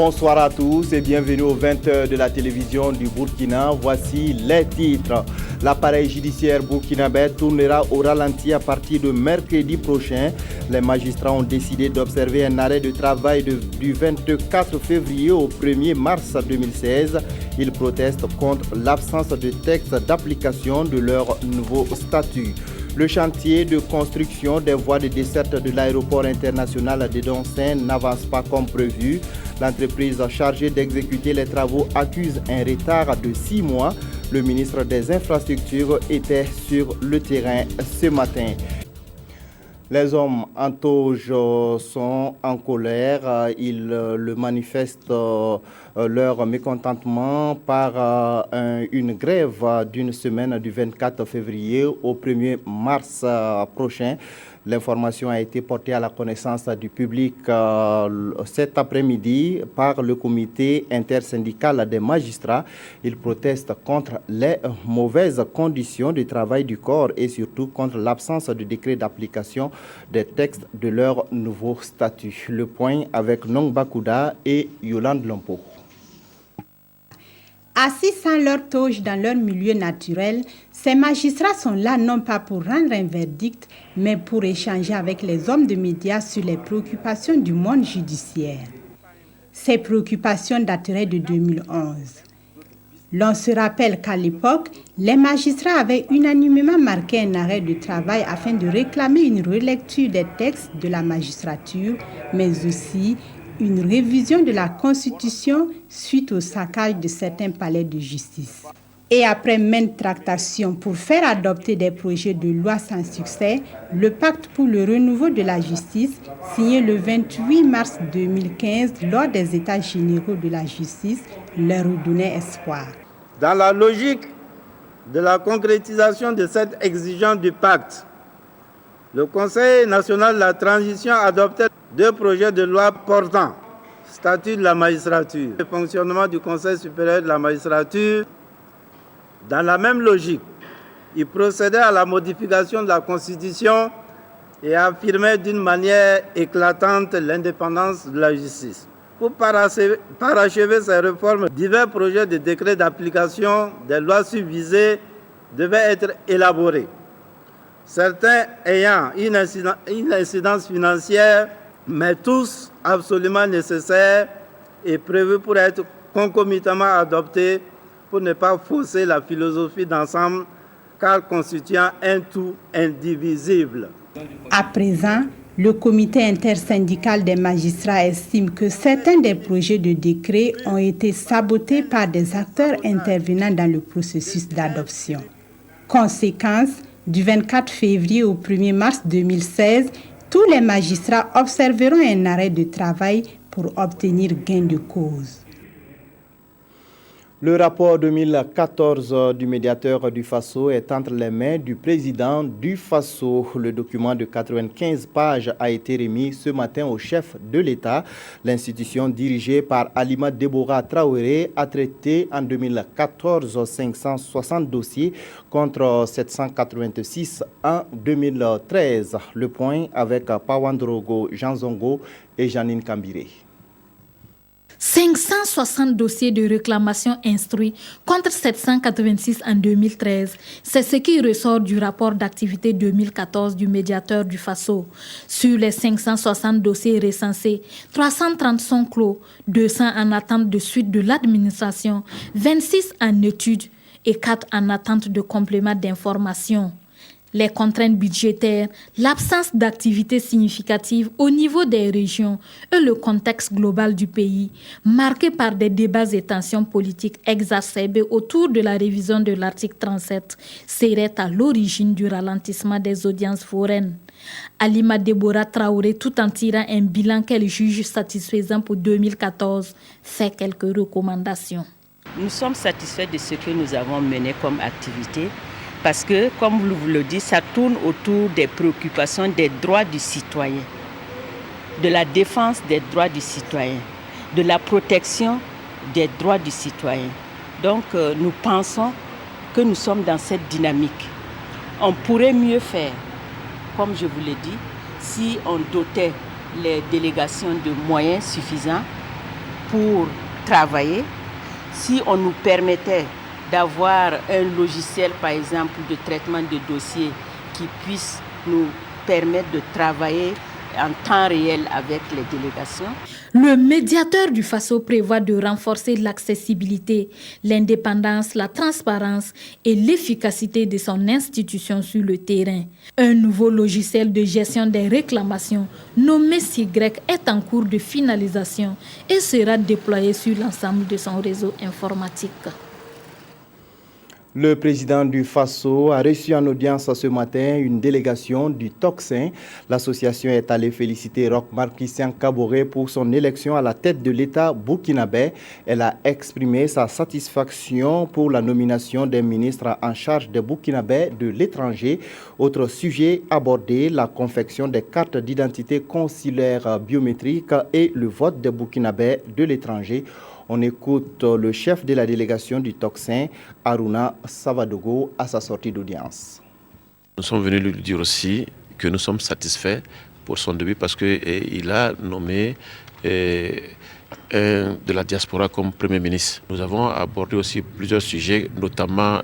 Bonsoir à tous et bienvenue aux 20h de la télévision du Burkina. Voici les titres. L'appareil judiciaire burkinabé tournera au ralenti à partir de mercredi prochain. Les magistrats ont décidé d'observer un arrêt de travail du 24 février au 1er mars 2016. Ils protestent contre l'absence de texte d'application de leur nouveau statut. Le chantier de construction des voies de desserte de l'aéroport international de Doncin n'avance pas comme prévu. L'entreprise chargée d'exécuter les travaux accuse un retard de 6 mois. Le ministre des Infrastructures était sur le terrain ce matin. Les hommes en toge sont en colère. Ils le manifestent leur mécontentement par une grève d'une semaine du 24 février au 1er mars prochain. L'information a été portée à la connaissance du public cet après-midi par le comité intersyndical des magistrats. Ils protestent contre les mauvaises conditions de travail du corps et surtout contre l'absence de décret d'application des textes de leur nouveau statut. Le point avec Nong Bakouda et Yolande Lompo. Assis sans leur toge dans leur milieu naturel, ces magistrats sont là non pas pour rendre un verdict, mais pour échanger avec les hommes de médias sur les préoccupations du monde judiciaire. Ces préoccupations dateraient de 2011. L'on se rappelle qu'à l'époque, les magistrats avaient unanimement marqué un arrêt de travail afin de réclamer une relecture des textes de la magistrature, mais aussi une révision de la Constitution suite au saccage de certains palais de justice. Et après maintes tractations pour faire adopter des projets de loi sans succès, le pacte pour le renouveau de la justice, signé le 28 mars 2015 lors des États généraux de la justice, leur redonnait espoir. Dans la logique de la concrétisation de cette exigence du pacte, le Conseil national de la transition a adopté 2 projets de loi portant statut de la magistrature, le fonctionnement du Conseil supérieur de la magistrature. Dans la même logique, il procédait à la modification de la Constitution et affirmait d'une manière éclatante l'indépendance de la justice. Pour parachever ces réformes, divers projets de décrets d'application des lois subvisées devaient être élaborés. Certains ayant une incidence financière, mais tous absolument nécessaires et prévus pour être concomitamment adoptés pour ne pas fausser la philosophie d'ensemble, car constituant un tout indivisible. À présent, le comité intersyndical des magistrats estime que certains des projets de décret ont été sabotés par des acteurs intervenant dans le processus d'adoption. Conséquence, du 24 février au 1er mars 2016, tous les magistrats observeront un arrêt de travail pour obtenir gain de cause. Le rapport 2014 du médiateur du Faso est entre les mains du président du Faso. Le document de 95 pages a été remis ce matin au chef de l'État. L'institution dirigée par Alima Deborah Traoré a traité en 2014 560 dossiers contre 786 en 2013. Le point avec Pawandrogo Janzongo et Janine Kambiré. 560 dossiers de réclamation instruits contre 786 en 2013. C'est ce qui ressort du rapport d'activité 2014 du médiateur du Faso. Sur les 560 dossiers recensés, 330 sont clos, 200 en attente de suite de l'administration, 26 en étude et 4 en attente de complément d'information. Les contraintes budgétaires, l'absence d'activités significatives au niveau des régions et le contexte global du pays, marqué par des débats et tensions politiques exacerbés autour de la révision de l'article 37, seraient à l'origine du ralentissement des audiences foraines. Alima Deborah Traoré, tout en tirant un bilan qu'elle juge satisfaisant pour 2014, fait quelques recommandations. Nous sommes satisfaits de ce que nous avons mené comme activité. Parce que, comme vous le dites, ça tourne autour des préoccupations des droits du citoyen, de la défense des droits du citoyen, de la protection des droits du citoyen. Donc, nous pensons que nous sommes dans cette dynamique. On pourrait mieux faire, comme je vous l'ai dit, si on dotait les délégations de moyens suffisants pour travailler. Si on nous permettait d'avoir un logiciel, par exemple, de traitement de dossiers qui puisse nous permettre de travailler en temps réel avec les délégations. Le médiateur du Faso prévoit de renforcer l'accessibilité, l'indépendance, la transparence et l'efficacité de son institution sur le terrain. Un nouveau logiciel de gestion des réclamations nommé SIGREC est en cours de finalisation et sera déployé sur l'ensemble de son réseau informatique. Le président du Faso a reçu en audience ce matin une délégation du Tocsin. L'association est allée féliciter Roch-Marc Christian Kaboré pour son élection à la tête de l'État burkinabé. Elle a exprimé sa satisfaction pour la nomination des ministres en charge des Burkinabés de l'étranger. Autre sujet abordé, la confection des cartes d'identité consulaire biométriques et le vote des Burkinabés de l'étranger. On écoute le chef de la délégation du Tocsin, Aruna Savadogo, à sa sortie d'audience. Nous sommes venus lui dire aussi que nous sommes satisfaits pour son début parce qu'il a nommé un de la diaspora comme Premier ministre. Nous avons abordé aussi plusieurs sujets, notamment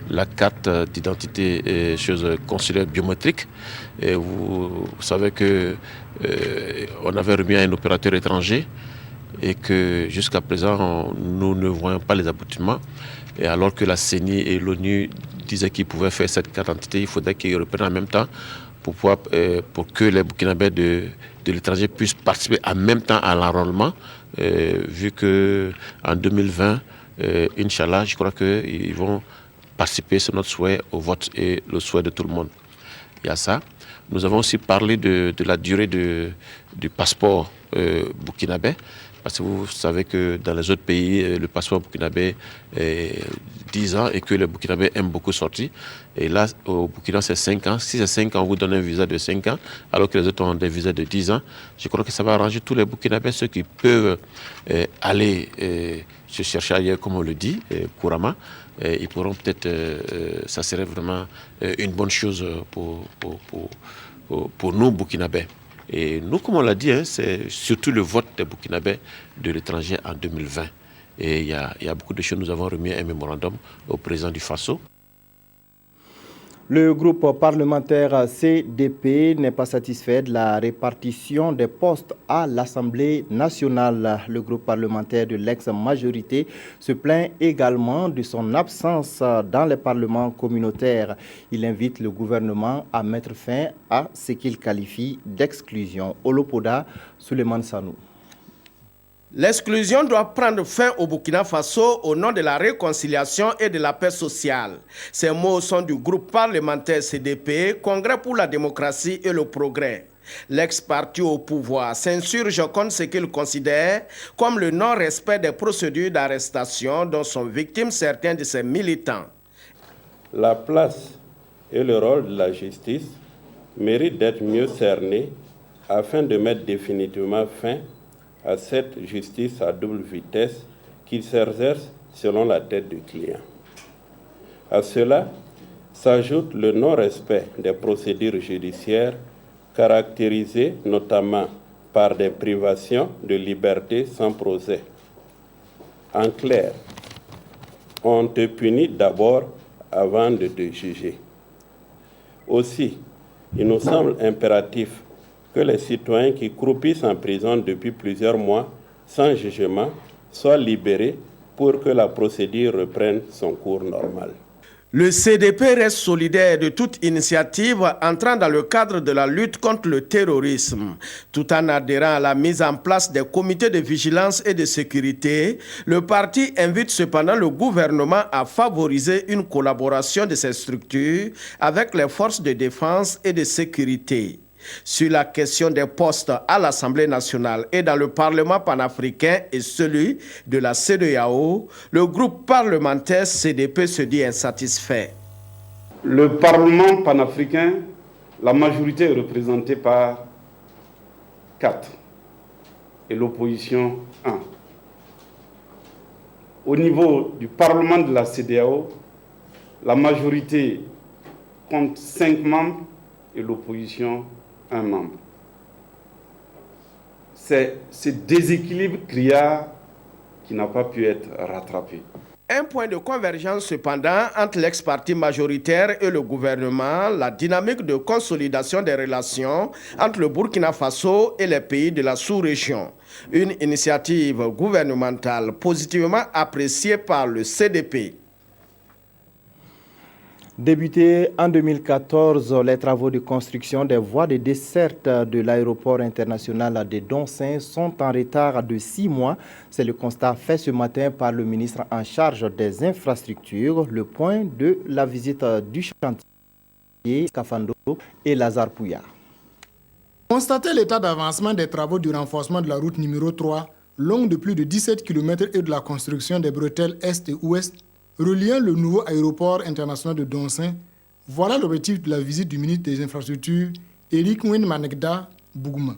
la carte d'identité consulaire biométrique. Et vous savez qu'on avait remis à un opérateur étranger et que jusqu'à présent, nous ne voyons pas les aboutissements. Et alors que la CENI et l'ONU disaient qu'ils pouvaient faire cette carte d'identité, il faudrait qu'ils reprennent en même temps pour que les Burkinabés de l'étranger puissent participer en même temps à l'enrôlement, vu qu'en 2020, Inch'Allah, je crois qu'ils vont participer, c'est notre souhait, au vote et le souhait de tout le monde. Il y a ça. Nous avons aussi parlé de la durée du passeport burkinabé. Parce que vous savez que dans les autres pays, le passeport burkinabé est 10 ans et que les Burkinabés aiment beaucoup sortir. Et là, au Burkina, c'est 5 ans. Si c'est 5 ans, on vous donne un visa de 5 ans, alors que les autres ont des visas de 10 ans. Je crois que ça va arranger tous les Burkinabés, ceux qui peuvent aller se chercher ailleurs, comme on le dit, couramment. Ils pourront peut-être, ça serait vraiment une bonne chose pour nous, Burkinabés. Et nous, comme on l'a dit, c'est surtout le vote des Burkinabés de l'étranger en 2020. Et il y a beaucoup de choses. Nous avons remis un mémorandum au président du Faso. Le groupe parlementaire CDP n'est pas satisfait de la répartition des postes à l'Assemblée nationale. Le groupe parlementaire de l'ex-majorité se plaint également de son absence dans les parlements communautaires. Il invite le gouvernement à mettre fin à ce qu'il qualifie d'exclusion. Olopoda, Souleymane Sanou. L'exclusion doit prendre fin au Burkina Faso au nom de la réconciliation et de la paix sociale. Ces mots sont du groupe parlementaire CDP, Congrès pour la démocratie et le progrès. L'ex-parti au pouvoir s'insurge contre ce qu'il considère comme le non-respect des procédures d'arrestation dont sont victimes certains de ses militants. La place et le rôle de la justice méritent d'être mieux cernés afin de mettre définitivement fin à cette justice à double vitesse qui s'exerce selon la tête du client. À cela s'ajoute le non-respect des procédures judiciaires caractérisées notamment par des privations de liberté sans procès. En clair, on te punit d'abord avant de te juger. Aussi, il nous semble impératif que les citoyens qui croupissent en prison depuis plusieurs mois sans jugement soient libérés pour que la procédure reprenne son cours normal. Le CDP reste solidaire de toute initiative entrant dans le cadre de la lutte contre le terrorisme. Tout en adhérant à la mise en place des comités de vigilance et de sécurité, le parti invite cependant le gouvernement à favoriser une collaboration de ces structures avec les forces de défense et de sécurité. Sur la question des postes à l'Assemblée nationale et dans le Parlement panafricain et celui de la CEDEAO, le groupe parlementaire CDP se dit insatisfait. Le Parlement panafricain, la majorité est représentée par 4 et l'opposition 1. Au niveau du Parlement de la CEDEAO, la majorité compte 5 membres et l'opposition 1 membre. c'est ce déséquilibre criard qui n'a pas pu être rattrapé. Un point de convergence cependant entre l'ex-parti majoritaire et le gouvernement, la dynamique de consolidation des relations entre le Burkina Faso et les pays de la sous-région. Une initiative gouvernementale positivement appréciée par le CDP. Débutés en 2014, les travaux de construction des voies de desserte de l'aéroport international de Donsin sont en retard de 6 mois. C'est le constat fait ce matin par le ministre en charge des infrastructures. Le point de la visite du chantier Scafando et Lazare Pouillard. Constater l'état d'avancement des travaux du renforcement de la route numéro 3, longue de plus de 17 km et de la construction des bretelles Est et Ouest, reliant le nouveau aéroport international de Donsin, voilà l'objectif de la visite du ministre des Infrastructures, Éric Manegda Bougouma.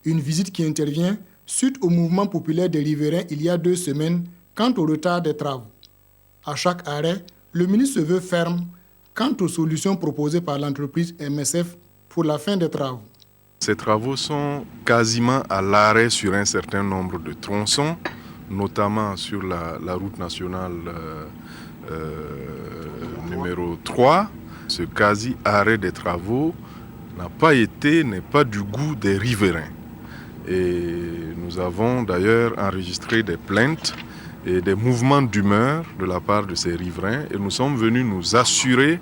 Une visite qui intervient suite au mouvement populaire des riverains il y a 2 semaines quant au retard des travaux. À chaque arrêt, le ministre se veut ferme quant aux solutions proposées par l'entreprise MSF pour la fin des travaux. Ces travaux sont quasiment à l'arrêt sur un certain nombre de tronçons, notamment sur la route nationale numéro 3. Ce quasi-arrêt des travaux n'est pas du goût des riverains. Et nous avons d'ailleurs enregistré des plaintes et des mouvements d'humeur de la part de ces riverains. Et nous sommes venus nous assurer,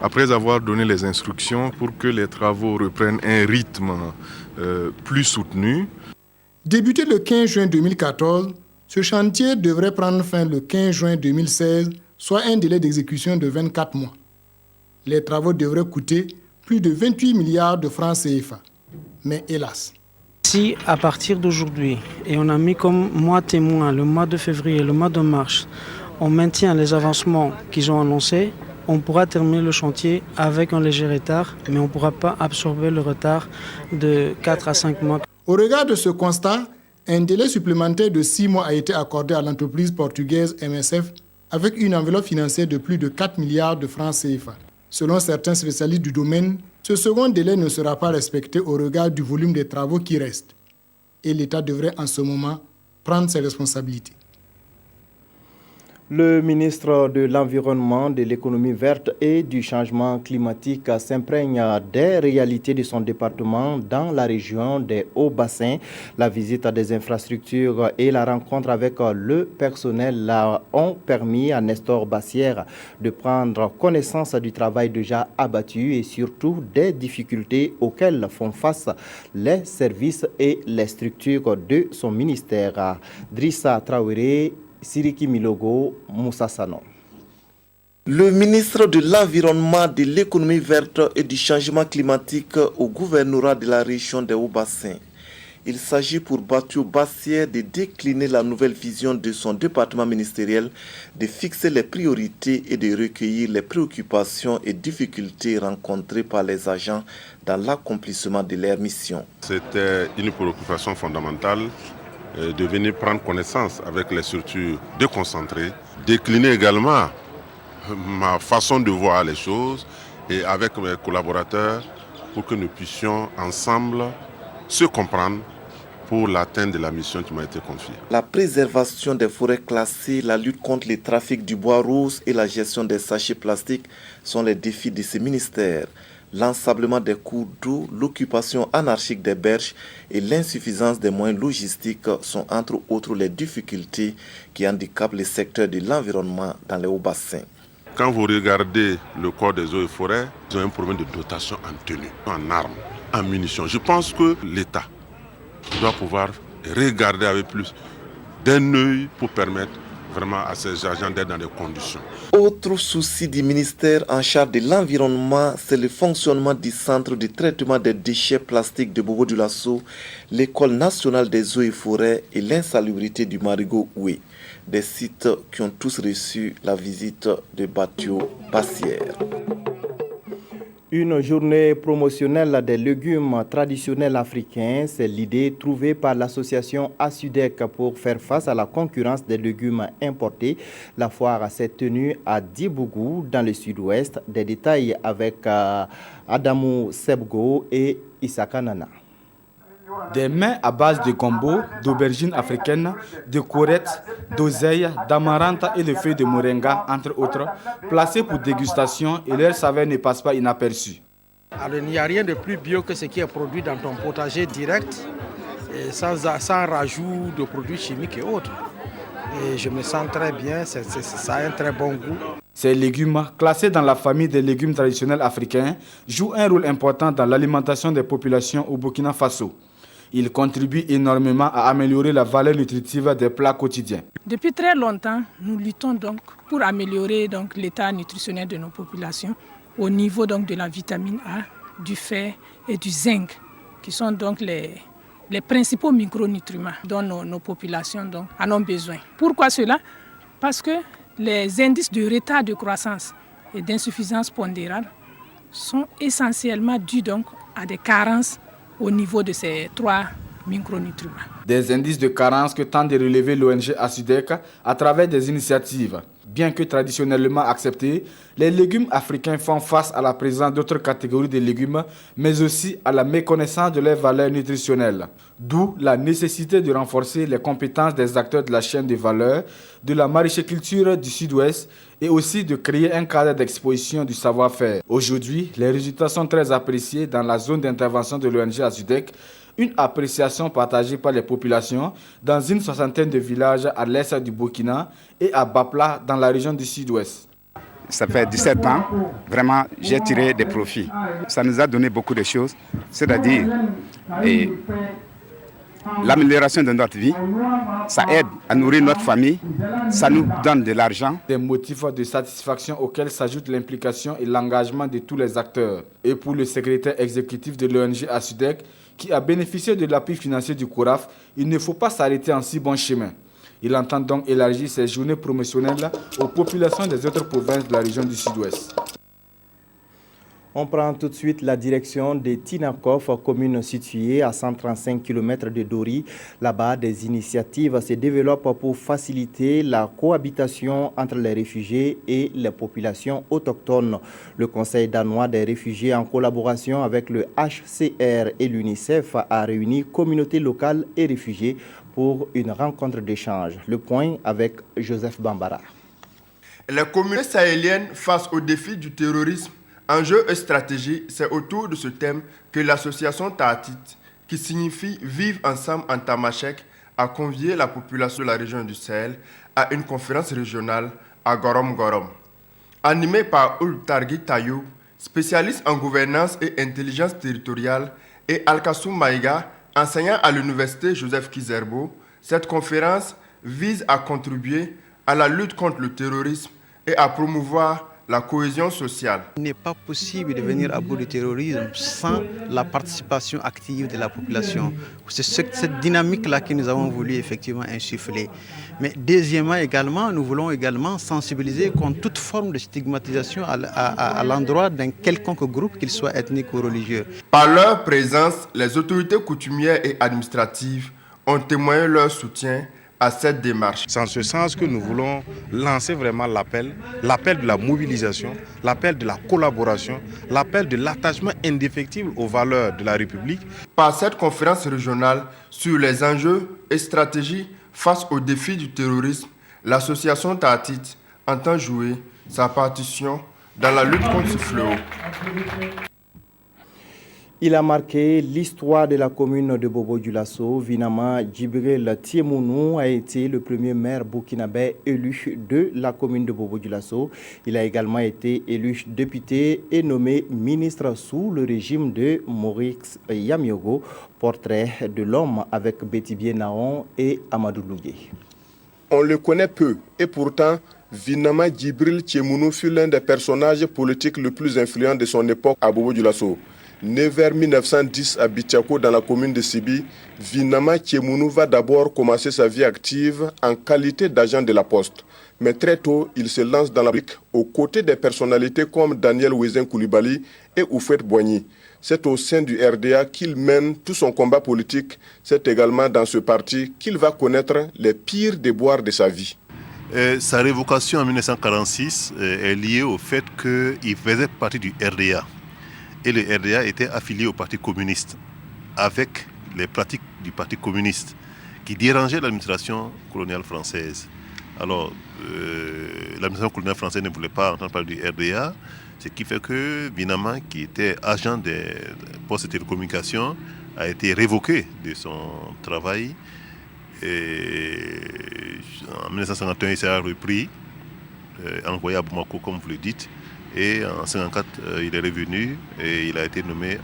après avoir donné les instructions pour que les travaux reprennent un rythme plus soutenu. Débuté le 15 juin 2014, ce chantier devrait prendre fin le 15 juin 2016, soit un délai d'exécution de 24 mois. Les travaux devraient coûter plus de 28 milliards de francs CFA. Mais hélas. Si à partir d'aujourd'hui, et on a mis comme mois témoin le mois de février et le mois de mars, on maintient les avancements qu'ils ont annoncés, on pourra terminer le chantier avec un léger retard, mais on ne pourra pas absorber le retard de 4 à 5 mois. Au regard de ce constat, un délai supplémentaire de 6 mois a été accordé à l'entreprise portugaise MSF avec une enveloppe financière de plus de 4 milliards de francs CFA. Selon certains spécialistes du domaine, ce second délai ne sera pas respecté au regard du volume des travaux qui restent. Et l'État devrait en ce moment prendre ses responsabilités. Le ministre de l'Environnement, de l'économie verte et du changement climatique s'imprègne des réalités de son département dans la région des Hauts-Bassins. La visite des infrastructures et la rencontre avec le personnel ont permis à Nestor Bassière de prendre connaissance du travail déjà abattu et surtout des difficultés auxquelles font face les services et les structures de son ministère. Drissa Traoré, Siriki Milogo, Moussa Sanon. Le ministre de l'Environnement, de l'économie verte et du changement climatique au gouvernorat de la région des Hauts-Bassins. Il s'agit pour Batio Bassière de décliner la nouvelle vision de son département ministériel, de fixer les priorités et de recueillir les préoccupations et difficultés rencontrées par les agents dans l'accomplissement de leur mission. C'était une préoccupation fondamentale de venir prendre connaissance avec les structures déconcentrées, décliner également ma façon de voir les choses et avec mes collaborateurs pour que nous puissions ensemble se comprendre pour l'atteinte de la mission qui m'a été confiée. La préservation des forêts classées, la lutte contre le trafic du bois rose et la gestion des sachets plastiques sont les défis de ces ministères. L'ensablement des cours d'eau, l'occupation anarchique des berges et l'insuffisance des moyens logistiques sont entre autres les difficultés qui handicapent le secteur de l'environnement dans les Hauts-Bassins. Quand vous regardez le corps des eaux et forêts, ils ont un problème de dotation en tenue, en armes, en munitions. Je pense que l'État doit pouvoir regarder avec plus d'un œil pour permettre vraiment à ces agents d'être dans des conditions. Autre souci du ministère en charge de l'environnement, c'est le fonctionnement du centre de traitement des déchets plastiques de Bobo-Dioulasso, l'école nationale des eaux et forêts et l'insalubrité du Marigot Oué, des sites qui ont tous reçu la visite de Batio Bassière. Une journée promotionnelle des légumes traditionnels africains, c'est l'idée trouvée par l'association ASUDEC pour faire face à la concurrence des légumes importés. La foire s'est tenue à Dibougou, dans le sud-ouest. Des détails avec Adamou Sebgo et Issaka Nana. Des mets à base de gombo, d'aubergines africaines, de courgettes, d'oseille, d'amarante et de feuilles de moringa, entre autres, placés pour dégustation et leur saveur ne passe pas inaperçue. Alors, il n'y a rien de plus bio que ce qui est produit dans ton potager direct, et sans rajout de produits chimiques et autres. Et je me sens très bien, ça a un très bon goût. Ces légumes, classés dans la famille des légumes traditionnels africains, jouent un rôle important dans l'alimentation des populations au Burkina Faso. Ils contribuent énormément à améliorer la valeur nutritive des plats quotidiens. Depuis très longtemps, nous luttons donc pour améliorer donc l'état nutritionnel de nos populations au niveau donc de la vitamine A, du fer et du zinc, qui sont donc les principaux micronutriments dont nos populations donc en ont besoin. Pourquoi cela? Parce que les indices de retard de croissance et d'insuffisance pondérale sont essentiellement dus donc à des carences au niveau de ces trois micronutriments. Des indices de carence que tente de relever l'ONG ASUDEC à travers des initiatives. Bien que traditionnellement acceptés, les légumes africains font face à la présence d'autres catégories de légumes, mais aussi à la méconnaissance de leurs valeurs nutritionnelles. D'où la nécessité de renforcer les compétences des acteurs de la chaîne de valeur, de la maraîchère du Sud-Ouest et aussi de créer un cadre d'exposition du savoir-faire. Aujourd'hui, les résultats sont très appréciés dans la zone d'intervention de l'ONG ASUDEC, une appréciation partagée par les populations dans une soixantaine de villages à l'est du Burkina et à Bapla dans la région du Sud-Ouest. Ça fait 17 ans, vraiment, j'ai tiré des profits. Ça nous a donné beaucoup de choses, c'est-à-dire l'amélioration de notre vie, ça aide à nourrir notre famille, ça nous donne de l'argent. Des motifs de satisfaction auxquels s'ajoute l'implication et l'engagement de tous les acteurs. Et pour le secrétaire exécutif de l'ONG ASUDEC, qui a bénéficié de l'appui financier du CORAF, il ne faut pas s'arrêter en si bon chemin. Il entend donc élargir ces journées promotionnelles aux populations des autres provinces de la région du Sud-Ouest. On prend tout de suite la direction de Tinakov, commune située à 135 km de Dori. Là-bas, des initiatives se développent pour faciliter la cohabitation entre les réfugiés et les populations autochtones. Le Conseil danois des réfugiés, en collaboration avec le HCR et l'UNICEF, a réuni communautés locales et réfugiés pour une rencontre d'échange. Le point avec Joseph Bambara. Les communautés sahéliennes face au défi du terrorisme, enjeux et stratégie, c'est autour de ce thème que l'association Taatit, qui signifie Vivre ensemble en Tamashek, a convié la population de la région du Sahel à une conférence régionale à Gorom Gorom. Animée par Ould Targui Tayoub, spécialiste en gouvernance et intelligence territoriale, et Alkassoum Maïga, enseignant à l'université Joseph Kizerbo, cette conférence vise à contribuer à la lutte contre le terrorisme et à promouvoir la cohésion sociale. Il n'est pas possible de venir à bout du terrorisme sans la participation active de la population. C'est cette dynamique-là que nous avons voulu effectivement insuffler. Mais deuxièmement également, nous voulons également sensibiliser contre toute forme de stigmatisation à l'endroit d'un quelconque groupe, qu'il soit ethnique ou religieux. Par leur présence, les autorités coutumières et administratives ont témoigné leur soutien à cette démarche. C'est en ce sens que nous voulons lancer vraiment l'appel de la mobilisation, l'appel de la collaboration, l'appel de l'attachement indéfectible aux valeurs de la République. Par cette conférence régionale sur les enjeux et stratégies face aux défis du terrorisme, l'association Taatit entend jouer sa partition dans la lutte contre ce fléau. Il a marqué l'histoire de la commune de Bobo-Dioulasso. Vinama Djibril Tiemounou a été le premier maire burkinabé élu de la commune de Bobo-Dioulasso. Il a également été élu député et nommé ministre sous le régime de Maurice Yamiogo. Portrait de l'homme avec Betty Naon et Amadou Lougué. On le connaît peu et pourtant, Vinama Djibril Tiemounou fut l'un des personnages politiques les plus influents de son époque à Bobo-Dioulasso. Né vers 1910 à Bitiako dans la commune de Sibi, Vinama Tiemounou va d'abord commencer sa vie active en qualité d'agent de la poste. Mais très tôt, il se lance dans la politique aux côtés des personnalités comme Daniel Ouézen Koulibaly et Oufouet Boigny. C'est au sein du RDA qu'il mène tout son combat politique. C'est également dans ce parti qu'il va connaître les pires déboires de sa vie. Sa révocation en 1946 est liée au fait qu'il faisait partie du RDA. Et le RDA était affilié au Parti communiste, avec les pratiques du Parti communiste qui dérangeaient l'administration coloniale française. Alors, l'administration coloniale française ne voulait pas entendre parler du RDA, ce qui fait que Binama, qui était agent des postes de télécommunications, a été révoqué de son travail. Et en 1951, il s'est repris, envoyé à Bamako, comme vous le dites. Et en 1954, il est revenu et il a été nommé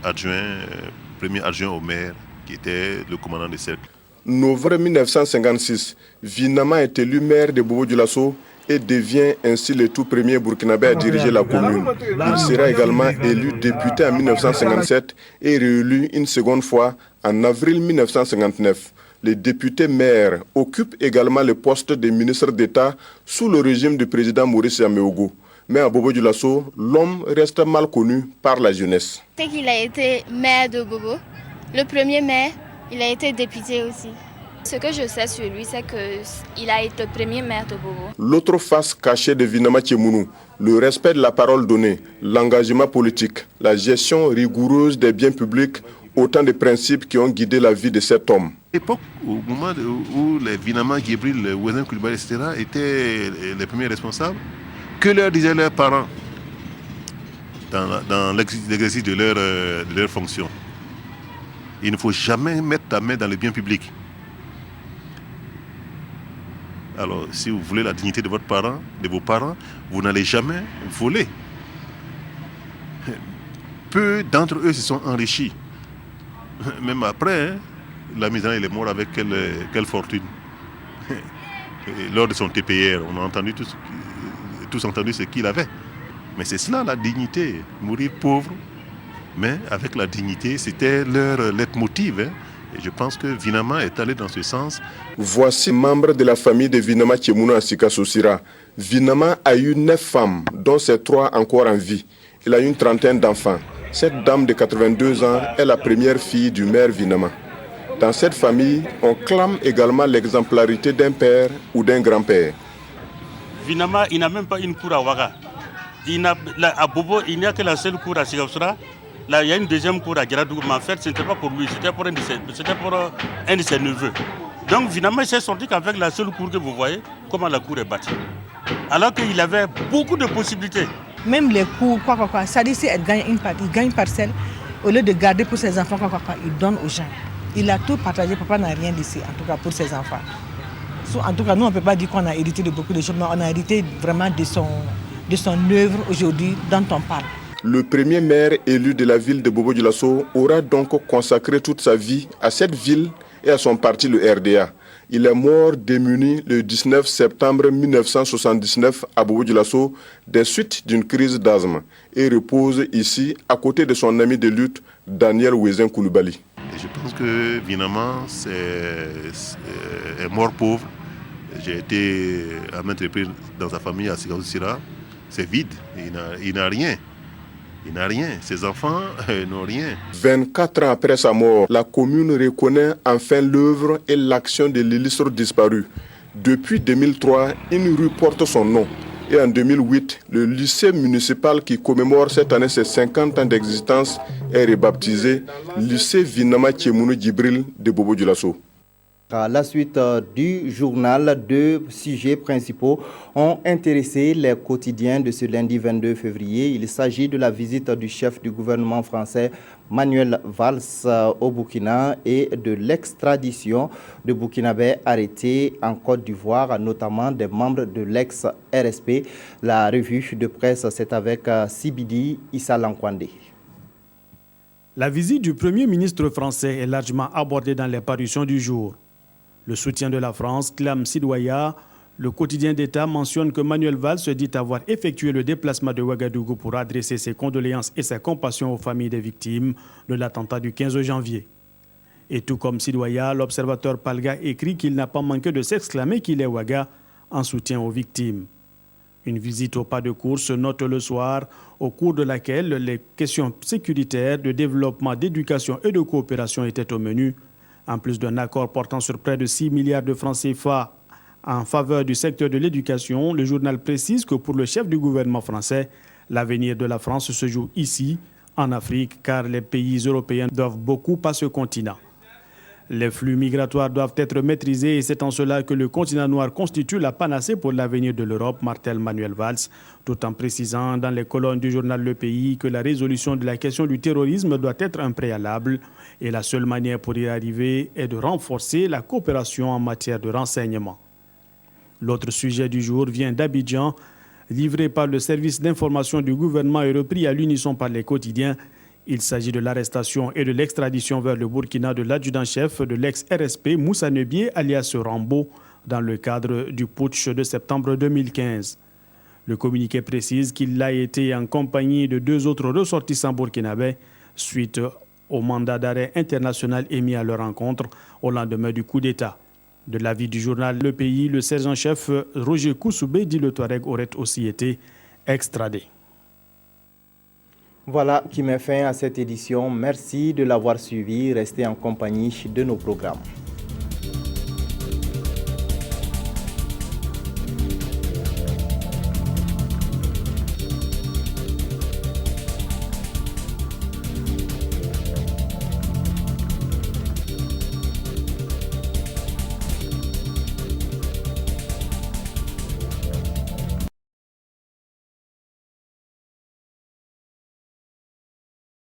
premier adjoint au maire, qui était le commandant des cercles. Novembre 1956, Binama est élu maire de Bobo-Dioulasso et devient ainsi le tout premier Burkinabé à diriger la commune. Il sera également élu député en 1957 et réélu une seconde fois en avril 1959. Le député maire occupe également le poste de ministre d'État sous le régime du président Maurice Yaméogo. Mais à Bobo-Dioulasso, l'homme reste mal connu par la jeunesse. C'est qu'il a été maire de Bobo, le premier maire, il a été député aussi. Ce que je sais sur lui, c'est qu'il a été le premier maire de Bobo. L'autre face cachée de Binama Tchemounou, le respect de la parole donnée, l'engagement politique, la gestion rigoureuse des biens publics, autant de principes qui ont guidé la vie de cet homme. À l'époque, au moment où les Binama, Djibril, Ouezin Coulibaly, etc. étaient les premiers responsables, que leur disaient leurs parents dans l'exercice de leur fonction. Il ne faut jamais mettre ta main dans le bien public. Alors, si vous voulez la dignité de vos parents, vous n'allez jamais voler. Peu d'entre eux se sont enrichis. Même après, la misère, il est mort avec quelle fortune. Lors de son TPR, on a entendu tous entendu ce qu'il avait. Mais c'est cela la dignité, mourir pauvre, mais avec la dignité, c'était leur leitmotiv. Et je pense que Binama est allé dans ce sens. Voici membre de la famille de Binama Tchemounou à Sika-Sossira. Binama a eu 9 femmes, dont ses 3 encore en vie. Il a eu une trentaine d'enfants. Cette dame de 82 ans est la première fille du maire Binama. Dans cette famille, on clame également l'exemplarité d'un père ou d'un grand-père. Binama, il n'a même pas une cour à Ouaga. À Bobo, il n'y a que la seule cour à Sika-Sossira. Là, il y a une deuxième cour à Guéradougou, mais en fait, ce n'était pas pour lui, c'était pour un de ses neveux. Donc, finalement, il s'est sorti qu'avec la seule cour que vous voyez, comment la cour est bâtie. Alors qu'il avait beaucoup de possibilités. Même les cours, ça dit, si elle gagne il gagne une parcelle, au lieu de garder pour ses enfants, il donne aux gens. Il a tout partagé, papa n'a rien laissé, en tout cas pour ses enfants. En tout cas, nous, on ne peut pas dire qu'on a hérité de beaucoup de choses, mais on a hérité vraiment de son œuvre aujourd'hui dont on parle. Le premier maire élu de la ville de Bobo-Dioulasso aura donc consacré toute sa vie à cette ville et à son parti, le RDA. Il est mort démuni le 19 septembre 1979 à Bobo-Dioulasso des suites d'une crise d'asthme et repose ici à côté de son ami de lutte, Daniel Ouezin Coulibaly. Je pense que Binama est mort pauvre. J'ai été à maintes reprises dans sa famille à Sika-Sossira. C'est vide, il n'a rien. Il n'a rien, ses enfants n'ont rien. 24 ans après sa mort, la commune reconnaît enfin l'œuvre et l'action de l'illustre disparu. Depuis 2003, une rue porte son nom. Et en 2008, le lycée municipal qui commémore cette année ses 50 ans d'existence est rebaptisé lycée Binama Tchemounou Djibril de Bobo-Dioulasso. À la suite du journal, 2 sujets principaux ont intéressé les quotidiens de ce lundi 22 février. Il s'agit de la visite du chef du gouvernement français Manuel Valls au Burkina et de l'extradition de Burkinabés arrêtés en Côte d'Ivoire, notamment des membres de l'ex-RSP. La revue de presse, c'est avec Sibidi Issa Lankwande. La visite du Premier ministre français est largement abordée dans les parutions du jour. Le soutien de la France clame Sidouaya. Le quotidien d'État mentionne que Manuel Valls se dit avoir effectué le déplacement de Ouagadougou pour adresser ses condoléances et sa compassion aux familles des victimes de l'attentat du 15 janvier. Et tout comme Sidouaya, l'observateur Palga écrit qu'il n'a pas manqué de s'exclamer qu'il est Ouaga en soutien aux victimes. Une visite au pas de course se note le soir, au cours de laquelle les questions sécuritaires, de développement, d'éducation et de coopération étaient au menu. En plus d'un accord portant sur près de 6 milliards de francs CFA en faveur du secteur de l'éducation, le journal précise que pour le chef du gouvernement français, l'avenir de la France se joue ici, en Afrique, car les pays européens doivent beaucoup à ce continent. Les flux migratoires doivent être maîtrisés et c'est en cela que le continent noir constitue la panacée pour l'avenir de l'Europe, martèle Manuel Valls, tout en précisant dans les colonnes du journal Le Pays que la résolution de la question du terrorisme doit être un préalable et la seule manière pour y arriver est de renforcer la coopération en matière de renseignement. L'autre sujet du jour vient d'Abidjan, livré par le service d'information du gouvernement et repris à l'unisson par les quotidiens. Il s'agit de l'arrestation et de l'extradition vers le Burkina de l'adjudant-chef de l'ex-RSP Moussa Nebié alias Rambo dans le cadre du putsch de septembre 2015. Le communiqué précise qu'il a été en compagnie de 2 autres ressortissants burkinabés suite au mandat d'arrêt international émis à leur encontre au lendemain du coup d'État. De l'avis du journal Le Pays, le sergent-chef Roger Koussoubé dit le Touareg aurait aussi été extradé. Voilà qui met fin à cette édition. Merci de l'avoir suivi. Restez en compagnie de nos programmes.